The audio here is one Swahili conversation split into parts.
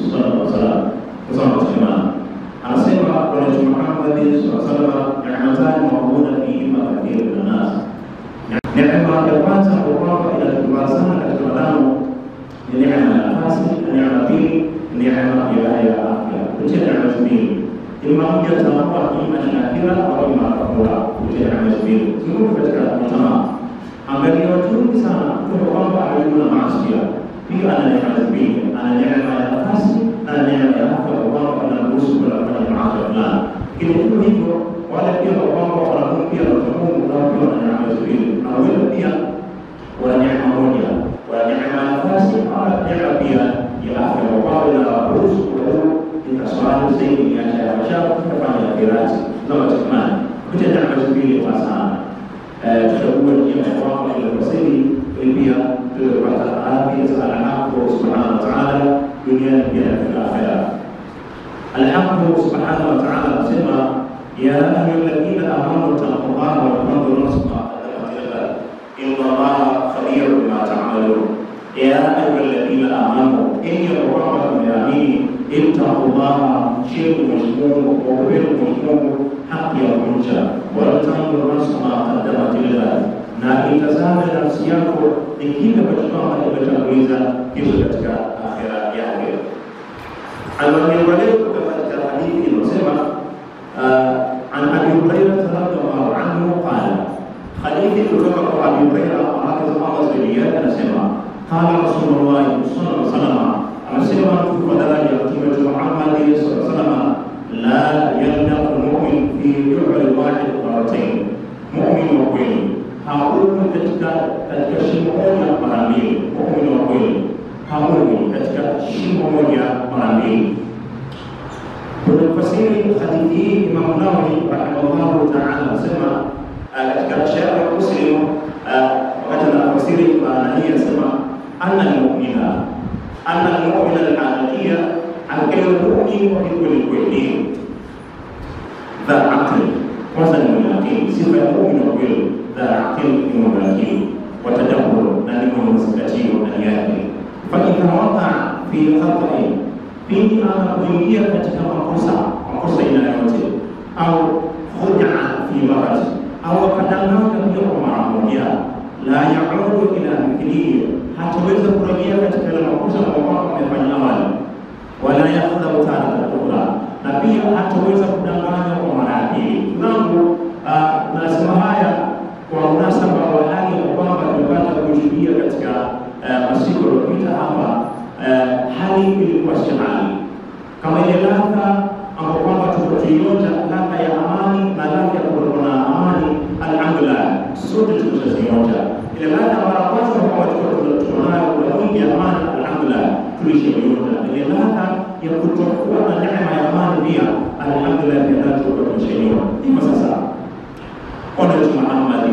sallallahu alaihi wasallam kusema anasema Bwana Mtume Muhammad sallallahu alaihi wasallam ni'matani mawjudun fihi kathir min nas. Neema ya kwanza kwa inatukuwa sana katika wanadamu ni neema ya nafasi, neema pili neema ya afya. Kutia neema mbili ima mmoja atakuwa ima ni akira au ima akura. Kutia neema mbili sio katika mtamaa. Angalia watu wengi sana kwa kwamba hayuna maasi. Pia ana neema mbili, ana neema ya nafasi na neema ya afya kwa kwamba anaruhusu kufanya maasi fulani. Ili hivyo wale pia kwa kwamba wanakuwa na Mungu na pia na neema mbili. Na wale pia wana neema moja, wana neema ya nafasi au neema pia ya afya kwa kwamba anaruhusu itaswali zaidi ya mashauri kufanya kirasi na watamani. Kutia neema mbili kwa sana. Tutakuwa njia ya kwamba ile wasili pia tutapata afya za Allah subhanahu wa ta'ala duniani pia na akhera. Allah subhanahu wa ta'ala anasema ya ayyuhalladhina amanu taqullaha wa taqullu nafsan inna Allaha khabirun bima ta'malun. Ya ayyuhalladhina amanu inna Allaha tumeamini ittaqullaha shay'un mashmu'un wa huwa mashmu'un haki ya kumcha wala tangu rasma qaddamat lillah na itazame nafsi yako ni kile ambacho kimetanguliza kisha katika akhira yake. Alwalio katika hadithi inasema an Abi Hurairah radhiyallahu anhu qala, hadithi kutoka kwa Abi Hurairah radhiyallahu anasema qala Rasulullah sallallahu alaihi wasallam, anasema kwa daraja ya Mtume Muhammad sallallahu alaihi wasallam, la yalqu mu'min fi ju'al wahid maratayn. Mu'min wa kweli hauli katika shimo moja mara mbili. Mu'min wa kweli hauli katika shimo moja mara mbili. Kwa tafsiri hadithi hii Imam Nawawi rahimahullah ta'ala anasema katika Sharh Muslim wakati anafasiri maana hii anasema anna al-mu'mina al-haqiqiyya al-mu'min wa kweli dha aql. Kwanza ni mwenye akili, sifa ya muumini wa kweli dha aql ni mwenye akili wa tadabbur na ni mwenye mazingatio ndani yake. Fa idha waqa fi khata'i, pindi anapoingia katika makosa aina yote, au khud'a fi marad, au akadanganya pia kwa mara moja, la yaudu ila mithlihi, hataweza kurejea katika ile makosa ambayo amefanya awali, wala yakhdha'u ta'ala, na pia hataweza kudanganya kwa mara ya pili. Nangu nasema haya kwa munasaba wa hali ya kwamba tulipata kushuhudia katika masiku yaliyopita hapa, hali ilikuwa shahali kama ile ladha ambapo kwamba tuliyoja ladha ya amani na ladha ya kuwa na amani. Alhamdulillah, sote tunazionja ile ladha mara kwanza kwa watu tunayo kwa wingi amani. Alhamdulillah, tulishaionja ile ladha ya kutokuwa na neema ya amani pia. Alhamdulillah, ndio tunashaiona hivi sasa. Bwana Muhammad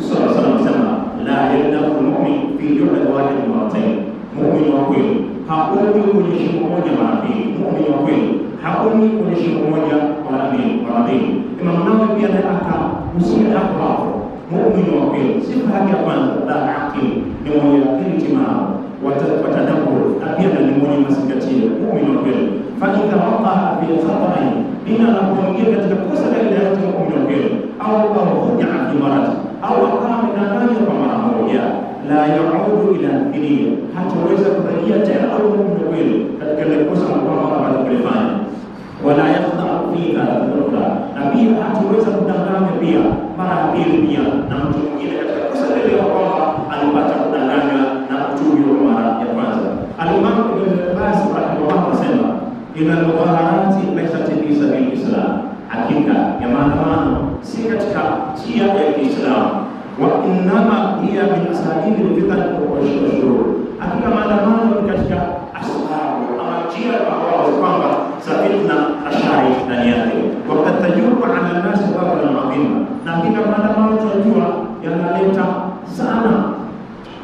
sallallahu alaihi wasallam anasema la yalqu mu'min fi ju'al wahid maratayn. Mu'min wa kweli haoni kwenye shimo moja mara mbili. Mu'min wa kweli haoni kwenye shimo moja mara mbili. Imam Nawawi pia anataka usije hapo. Mu'min wa kweli sifa yake ya kwanza la akili, ni mwenye akili timamu, watadabbur, na pia ni mwenye mazingatio. Mu'min wa kweli fa idha waqa fi khata'i, ina anapoingia katika kosa ile ya mu'min wa kweli au khud'a fi marad, au akamdanganya kwa mara moja, la yaudu ila mithlihi, hataweza kurejea tena au mu'min wa kweli katika ile kosa ambayo alifanya, wala yakhdha'u fiha al-ukhra, na pia hataweza kudanganya pia mara mbili pia na mtu mwingine katika kosa ile kwamba alipata kudanganya na mtu huyo mara ya kwanza. Al-Imam Ibn Abbas rahimahullah anasema ila al-mubaharati laysat fi sabil Islam, hakika ya maandamano si katika njia ya Kiislamu, wa innama hiya min asabibi al-fitan wa shurur. Hakika maandamano ni katika asbabu ama njia ambazo kwamba za fitna na shari ndani yake, wakati tajubu ala an-nas babu al-adhima, na hakika maandamano tunajua yanaleta sana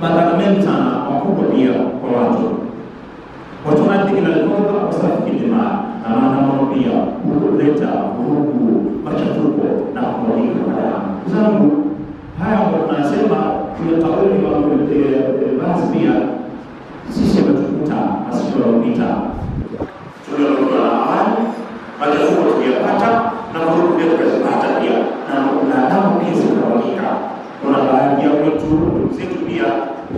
madhara mengi sana makubwa pia kwa watu. Watuadhi ila al-fawda wa safki dimaa, na maandamano pia huleta vurugu, machafuko na kumwagika damu. Zangu haya ambayo tunasema tunatawali basi pia sisi tumetukuta masikio yaliyopita tuliyapata na vurugu pia tukazipata pia, na damu pia zikawanyika. Kuna baadhi ya watu zetu pia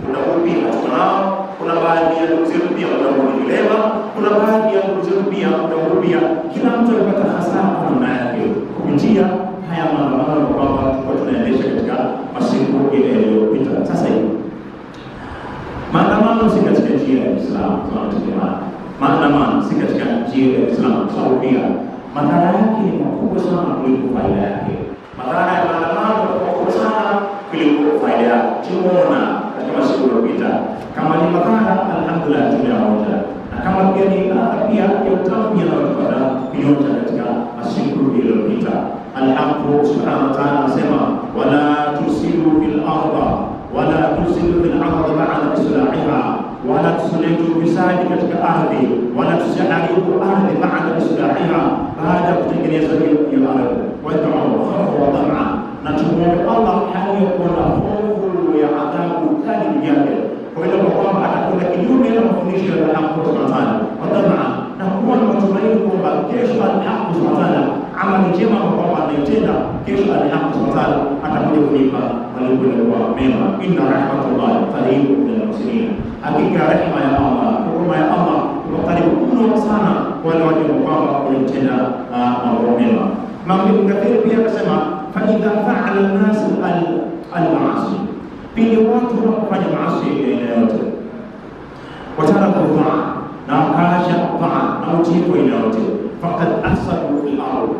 kuna upi hatunao, kuna baadhi ya ndugu zetu pia kuna vilema, kuna baadhi ya ndugu zetu pia kuna pia, kila mtu alipata hasara kwa namna yake kupitia haya maandamano kwamba tulikuwa tunaendesha katika masiku ile yaliyopita. Sasa hivi maandamano si katika njia ya Uislamu, tunasema maandamano si katika njia ya Uislamu, kwa sababu pia madhara yake ni makubwa sana kuliko faida yake. Madhara ya maandamano ni makubwa sana kuliko faida yake. Tumeona katika masiku yaliyopita kama ni madhara, alhamdulillah tumeyaona, na kama pia ni pia ya utamu na watu kunyota katika masiku yaliyopita. Allah subhanahu wa ta'ala anasema wala tusilu fil arda wala tusilu fil ardi ba'da islahiha, wala tusilu fisadi katika ardhi, wala tusiharibu ardhi ba'da islahiha, baada kutengeneza hiyo ardhi. Wa ta'awwa wa tam'a, na tumuombe Allah hali ya kuwa na hofu ya adhabu kali yake, kwa hiyo kwamba atakwenda kinyume na mafundisho ya Allah subhanahu wa ta'ala. Wa tam'a, na kuwa na matumaini kwamba kesho Allah subhanahu wa ta'ala amali njema kwamba anaitenda kesho Allah subhanahu wa ta'ala atakuja kulipa malipo yaliyo mema. Inna rahmatullah qaribun minal muslimin, hakika rehema ya Allah, huruma ya Allah iko karibu mno sana kwa wale watu ambao wanatenda mambo mema. Mambo Kathir pia akasema fa idha fa'ala an-nas al-ma'asi, pindi watu wanafanya maasi yoyote, wataka kutaa na kaasha taa na utiifu yoyote, faqad asadu fil ardh,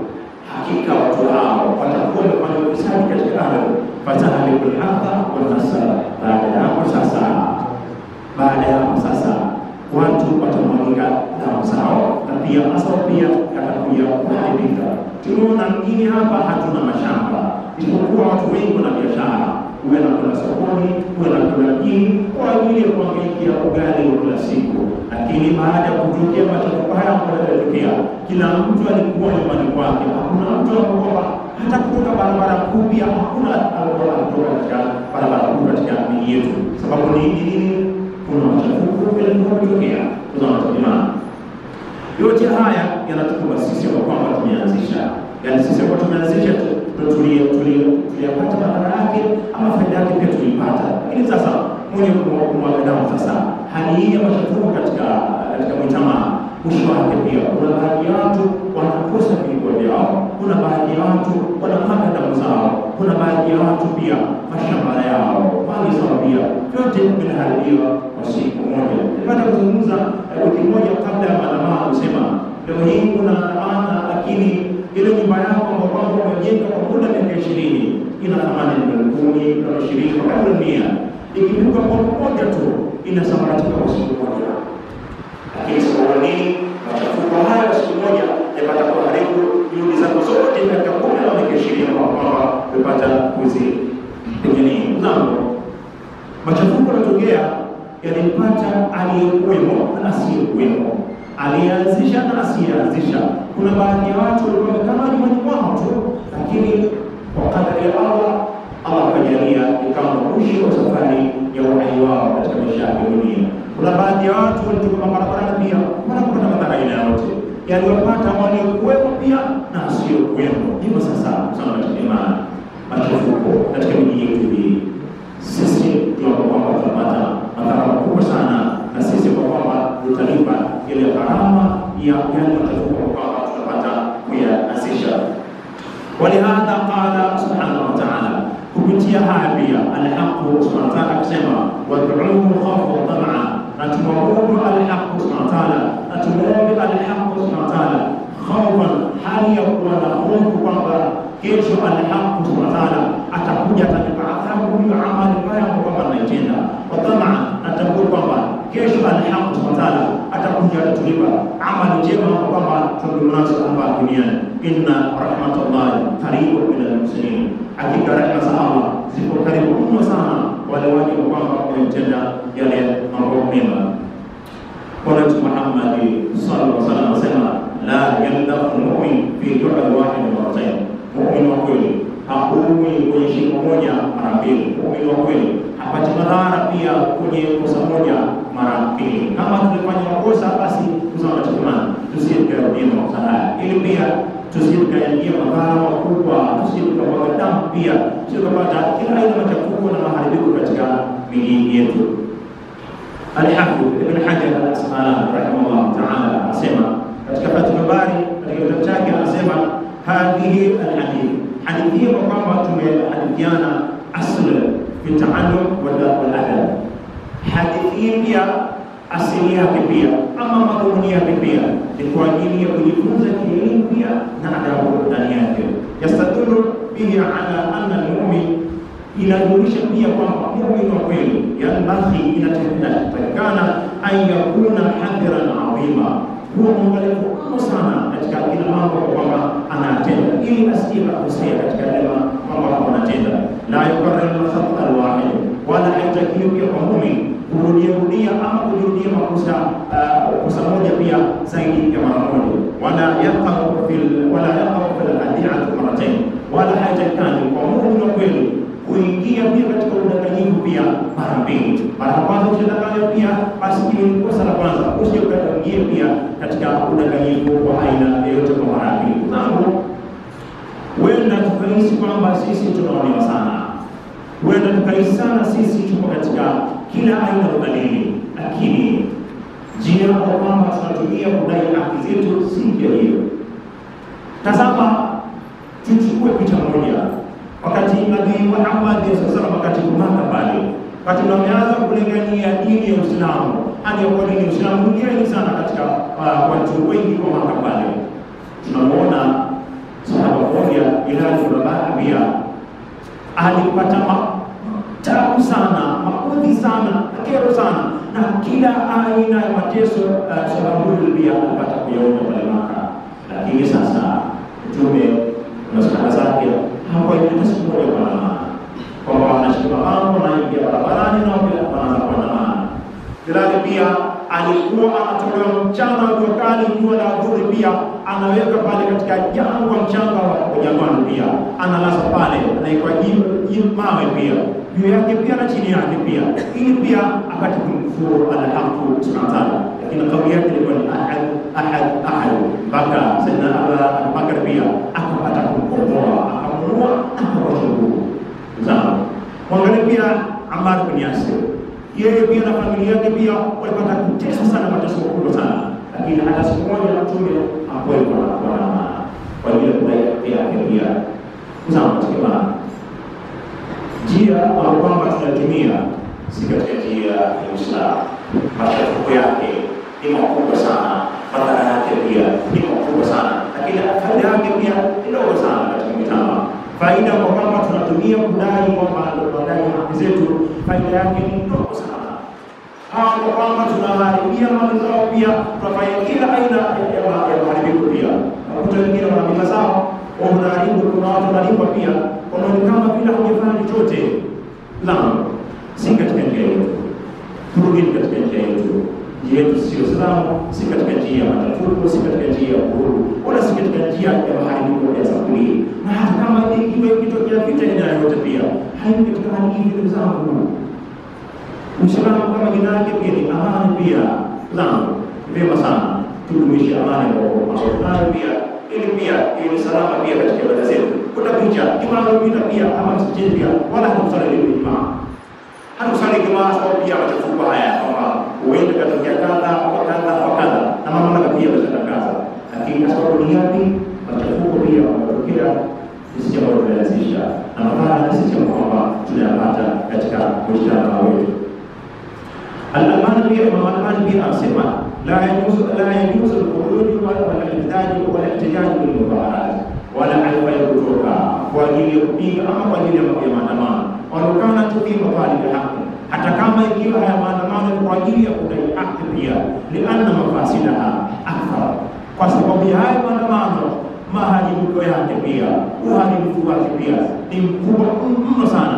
hakika watu hao watakuwa wamefanya ufisadi katika ardhi. Fatahalikul hadha wa nasara, baada ya sasa watu watamwagika damu zao, na pia mazao pia yatakuja kuharibika. Tunaona mjini hapa hatuna mashamba, isipokuwa watu wengi wana biashara, uwe na kula sokoni, uwe na kula mjini kwa ajili ya kuangaikia ugali wa kila siku. Lakini baada ya kutokea machafuko haya yanayotokea, kila mtu alikuwa nyumbani kwake, hakuna mtu alikuwa hata kutoka barabara kuu, pia hakuna alikuwa kutoka katika barabara kuu katika miji yetu. Sababu ni nini? Kuna machafuko yanayotokea. Tunatazama yote haya yanatukumba sisi kwa kwamba tumeanzisha, yani sisi kwa tumeanzisha tuliyapata madhara yake ama faida yake pia tulipata. Lakini sasa mwenye kumwaga damu sasa, hali hii ya machafuko katika mitamaa, mwisho wake pia kuna baadhi ya watu wanakosa vilivyo vyao, kuna baadhi ya watu wanamwaga damu zao, kuna baadhi ya watu pia mashamba yao, mali zao pia yote vinaharibiwa kwa siku moja. Baada ya kuzungumza wiki moja kabla ya maandamano, kusema leo hii kuna maana, lakini ile nyumba yako ambayo umejenga kwa muda miaka 20 ina thamani ya 10, 20 mpaka 100, ikipigwa kwa moja tu inasambaratika kwa siku moja. Lakini sababu nini? Machafuko haya siku moja yapata kuharibu juhudi zako zote katika muda wa miaka 20 kwamba umepata kuzipigania. Ndio machafuko yanatokea, yalipata aliyekuwemo na asiyekuwemo, alianzisha na asiyeanzisha. Kuna baadhi ya watu walikuwa wamekaa nyumbani mwao tu, lakini kwa kadri ya Allah akajalia ikawa mwisho wa safari ya uhai wao katika maisha ya dunia. Kuna baadhi ya watu walitoka barabarani pia wanapata madhara aina yote, yaliwapata waliokuwepo pia na asiyokuwepo. Hivyo sasa tunasema machafuko katika miji yetu hii, sisi tunapo kwamba tunapata madhara makubwa sana, na sisi kwa kwamba tutalipa ile gharama ya machafuko kwamba tunapata kuyaanzisha. Walihadha qala subhanahu wa ta'ala, kupitia haya pia Allah subhanahu wa ta'ala akisema wad'uuhu khawfan wa tam'a, na tumwabudu Allah subhanahu wa ta'ala, na tumuombe Allah subhanahu wa ta'ala khawfan, hali ya kuwa na hofu kwamba kesho Allah subhanahu wa ta'ala atakuja atalipa adhabu ya amali mbaya kwamba anaitenda. Wa tam'a, na tambua kwamba kesho Allah subhanahu wa ta'ala atakuja atatulipa amali njema kwamba tunazo hapa duniani. Inna rahmatullahi qaribun minal muslimin, hakika rehema za Allah ziko karibu mno sana wale wale kwamba wanatenda yale mambo mema. Bwana Muhammad sallallahu alaihi wasallam anasema la yaldafu mu'min fi ju'al wahid marratayn, mu'min wa kweli hakuumi kwenye shimo moja mara mbili. Mu'min wa kweli hapati madhara pia kwenye kosa moja mara mbili. Kama tulifanya makosa, basi tuseme tusirudia makosa haya. ili pia tusikaingia madhara makubwa, tusikapata damu pia, tusikapata kila aina ya machafuko na maharibiko katika miji yetu. Al-Hafidh Ibn Hajar al-Asqalani rahimahullah ta'ala anasema katika Fathul Bari, katika kitabu chake anasema hadhihi al-hadith, hadithi hiyo kwamba tumehadithiana asl fi ta'allum wal adab. Hadithi hii pia asili yake pia ama madhumuni yake pia ni kwa ajili ya kujifunza kielimu pia na adabu ndani yake. Yastadulu bihi ala anna al-mu'min, inajulisha pia kwamba muumini wa kweli yanbaghi inatakikana an yakuna hadhiran adhima, huwa mwangalifu mno sana katika kila mambo kwamba anatenda, ili asije akosea katika yale mambo anatenda. La yukarrir al-khata al-wahid, wala haitakiwi pia kwa muumini kurudia ama kurudia makosa moja pia zaidi ya mara moja. Wala yaqau fil hadi'ati maratayn, wala haitakani kwa muumini wa kweli kuingia pia katika udanganyifu pia mara mbili. Mara kwanza ukidanganya pia basi ni kosa la kwanza, usikaingie pia katika udanganyifu wa aina yoyote kwa mara mbili. Zangu wenda tukahisi kwamba sisi tunaonewa sana, wenda tukahisi sana sisi tuko katika kila aina ya udhalili, lakini njia kwa kwamba tunatumia kudai haki zetu si njia hiyo. Tazama, tuchukue picha moja wakati Nabii Muhammad sallallahu wakati kumaka pale, wakati wameanza kulingania dini ya Uislamu, hadi kwa dini ya Uislamu ngeni sana katika watu wengi kwa maka pale. Tunamuona sahaba mmoja Bilal ibn Rabah pia alipata tabu sana, maudhi sana, kero sana, na kila aina ya mateso sababu pia alipata kuyaona pale Maka. Lakini sasa Mtume na sahaba zake hapo ile siku moja kwa maana kwamba wanashika mambo na ingia barabarani na bila kwanza kwa maana. Bilal pia alikuwa anatolewa mchana wa kali, jua la adhuhuri pia anaweka pale katika jangwa, mchanga wa jangwani pia analaza pale, anaikwa mawe pia juu yake pia na chini yake pia, ili pia apate kumkufuru al-Haqq subhanahu wa ta'ala. Lakini kauli yake ilikuwa ni ahad mpaka Sayyidina Abu Bakar pia akapata kumkomboa, akamnunua akawashukuru. Sawa, mwangalie pia Ammar bin Yasir, yeye pia na familia yake pia walipata kuteswa sana, mateso makubwa sana, lakini hata siku moja Mtume hakuwa kwa ajili ya kudai pia sawa katika njia kwamba tunatumia si katika njia ya Uislamu. Machafuko yake ni makubwa sana, madhara yake pia ni makubwa sana, lakini faida yake pia ni ndogo sana katika mtama. Faida kwa kwamba tunatumia kudai kwamba tunadai haki zetu, faida yake ni ndogo sana. Kwa kwamba tunaharibia mali zao pia, tunafanya kila aina ya maharibifu pia. Wakuta wengine wana mila zao, wanaharibu, kuna watu wanalipa pia, kama bila hujafanya chochote. Naam, si katika njia yetu. Turudi katika njia yetu. Njia yetu sio Uislamu, si katika njia ya machafuko, si katika njia ya uhuru, wala si katika njia ya maharibifu ya sabuni. Na hata kama ikiwa ikitokea vita ina yote pia, haiko katika hali hii ndugu zangu. Uislamu kama jina yake pia ni amani pia. Naam, vyema sana tudumishe amani kwa mambo pia, ili pia ili salama pia katika ibada zetu. Kuna picha imani pia pia ama sisi pia wala hatusali Ijumaa. Hatusali Ijumaa sababu pia machafuko haya kwamba uende katika kadha wa kadha na mambo na pia tunatangaza. Lakini kwa sababu ni yapi machafuko pia yanatokea, sisi jambo tunalazimisha na madhara sisi kwamba tunayapata katika mujtama wetu. Al-Albani pia anasema la yajuzu al-khuruj wal-ihtijaj bil mudaharat, wala haifai kutoka kwa ajili ya kupinga ama kwa ajili ya maandamano, walokana tukiwa mafali ya haki, hata kama ikiwa haya maandamano kwa ajili ya kudai haki pia, lianna mafasidaha akthar, kwa sababu ya haya maandamano maharibifu yake pia, uharibifu wake pia ni mkubwa mno sana.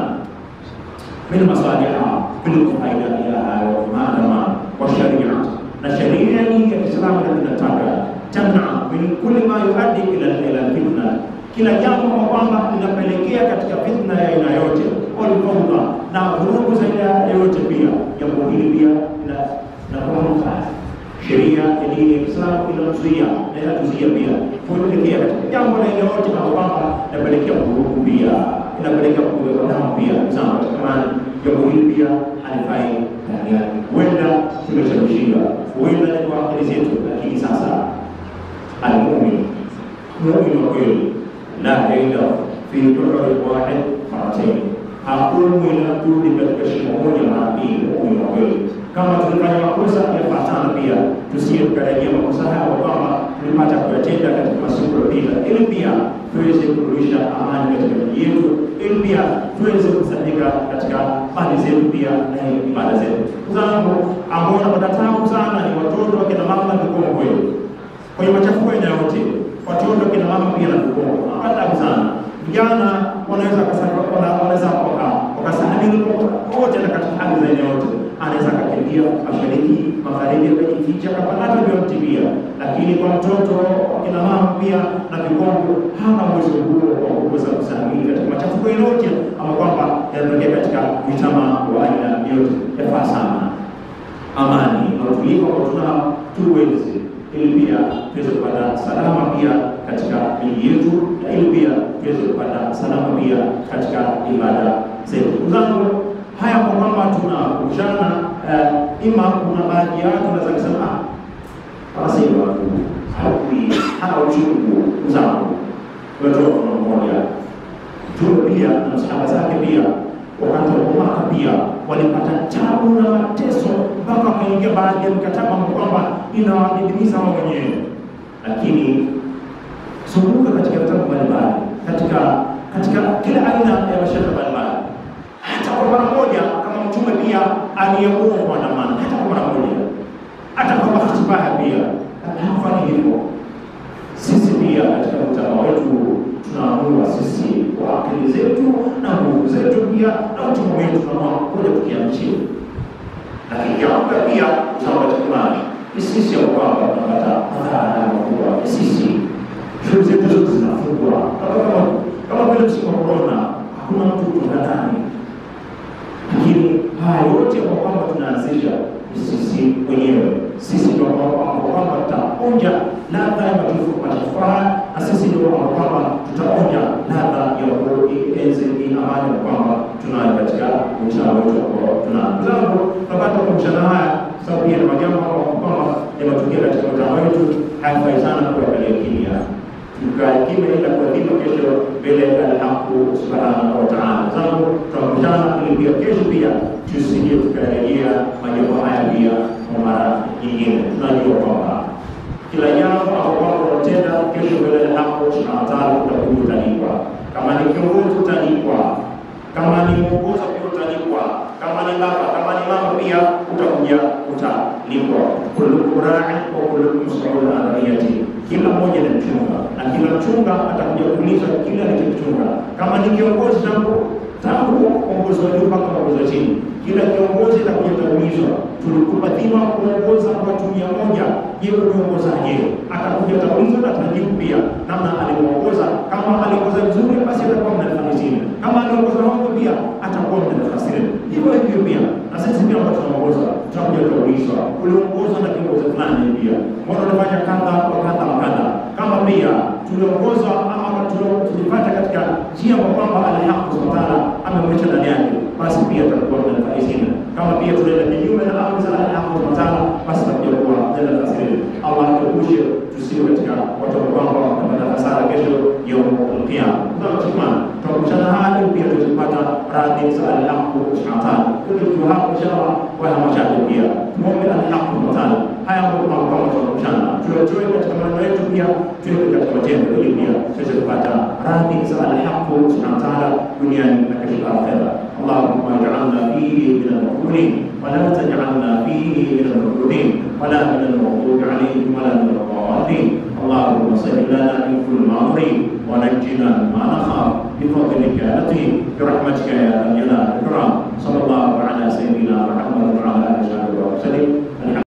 Bila masaliha kuliko faida ya hayo maandamano wa sharia, na sharia hii ya Kiislamu inataka tamna min kulli ma yuaddi ila fitna, kila jambo kwamba linapelekea katika fitna ya aina yote, walifauda na vurugu za aina yote pia, jambo hili pia na kwa sheria ya dini ya Kiislamu inazuia na inatuzuia pia kuelekea katika jambo la aina yote kama kwamba inapelekea vurugu pia, inapelekea kuweka damu pia. Sawa, kama jambo hili pia halifai ndani yake. Huenda tumeshawishiwa, huenda ni kwa akili zetu, lakini sasa al-mu'min wa kweli la yaida fi du'ri wahid maratayn, hakuna kurudi katika shimo moja mara mbili. Mu'min wa kweli, kama tulifanya makosa yafuatana pia tusiye kutarajia makosa hayo kwamba tulipata kuyatenda katika masiku yaliyopita, ili pia tuweze kurudisha amani katika miji yetu, ili pia tuweze kusaidika katika mali zetu pia na ibada zetu. Zangu ambao wanapata tabu sana ni watoto wa kina mama na vikongwe kwenye machafuko yote. Watoto wa kina mama pia na vikongwe wanapata tabu sana. Vijana wanaweza wakasahani wote na katika hali za aina yote. Anaweza kukimbia mashariki, magharibi, kujificha kapata vyote, lakini kwa mtoto kina mama pia na vikongwe hana uwezo huo wa kuweza kusahimili katika machafuko yote ama kwamba yanatokea katika mitama wa aina yote. Yafaa sana amani na utulivu kwa tuweze, ili pia tuweze kupata salama pia katika miji yetu, na ili pia tuweze kupata salama pia katika ibada zetu. Zangu haya kwa kwamba tunakushana ima kuna baadhi ya watu wanaweza kusema wanasema hana uchungu. Zangu watoto mmoja tu pia na sahaba zake pia wakati wa Maka pia walipata tabu na mateso mpaka wakaingia baadhi ya mikataba kwamba inawadidimiza wao wenyewe, lakini suluhu katika vitabu mbalimbali katika kila aina ya mashaka mbalimbali, hata kwa mara moja kama mtume pia aliyeamua kuandamana, hata kwa mara moja, hata kwa bahati mbaya pia hafanyi hivyo. Sisi pia katika mtazamo wetu tunaamua sisi kwa akili zetu na nguvu zetu pia na mtazamo wetu tunaamua kuja tukiamchi, lakini jambo pia sawa tukimani sisi ya kwamba tunapata madhara makubwa. Sisi shule zetu zote zinafungwa kama vile msimu wa corona, hakuna mtu tunadhani, lakini haya yote kwa kwamba tunaanzisha sisi wenyewe. Sisi ndio kwamba tutaonja ladha ya matufaa, na sisi ndio kwamba tutaonja ladha ya kuenzi amani kwamba tunayo katika mtaa wetu. Tunazangu tunapata kumshana haya sababu ya majambo kwamba yametokea katika mtaa wetu, haifai sana kuangalia kimya. Tukakimya ila kuadhibu kesho mbele ya Allah subhanahu wa ta'ala. Zangu tunakutana ili pia kesho pia tusije tukarejea majambo haya pia kwa mara nyingine. Tunajua kwamba kila jambo ambalo tunatenda kesho mbele ya Allah subhanahu wa ta'ala utakutalipwa. Kama ni kiongozi utalipwa, kama ni mwongozo pia utalipwa, kama ni baba, kama ni mama pia utakuja utalipwa. Kullukum ra'in wa kullukum mas'ulun 'an ra'iyati. Kila mmoja ni mchunga na kila mchunga atakuja kuulizwa kila alichochunga. Kama ni kiongozi tangu uongozi wa juu mpaka uongozi wa chini, kila kiongozi atakuja kuulizwa, tulikupa dhima kuongoza watu 100, je, umeongozaje? Atakuja kuulizwa na atajibu pia namna aliongoza. Kama aliongoza vizuri basi atakuwa mnafasiri, kama aliongoza hongo pia atakuwa mnafasiri. Hivyo pia na sisi pia ambao tunaongoza tutakuja kuulizwa, uliongoza na kiongozi fulani pia mbona unafanya kadha wa kadha wa kadha. Kama pia tuliongoza ama tulipata katika njia kwa kwamba Allah subhanahu wa ta'ala amemweka ndani yake, basi pia tutakuwa tunafasiri. Kama pia tunaenda kinyume na amri za Allah subhanahu wa ta'ala, basi tutakuja kuwa tunafasiri. Allah atuepushe tusiwe katika watu ambao wanapata hasara kesho yaumul qiyama. Tunakutana hadi pia tupata radhi za Allah subhanahu wa ta'ala. Kwa hapo inshallah wala mashaka pia muombe Allah subhanahu wa ta'ala haya mambo tunakutana tuwe katika maneno yetu pia tuwe katika matendo, ili pia tuweze kupata radhi za Allah subhanahu wa ta'ala duniani na kesho akhera. Allahumma ij'alna fihi min al-mu'minin wa la taj'alna fihi min al-mu'minin wa la min al-maghdubi 'alayhim wa la min al-dhalin. Allahumma salli lana min kulli ma'rin wa najjina mimma nakhaf bi fadlika bi rahmatika ya jalal al-ikram. Sallallahu ala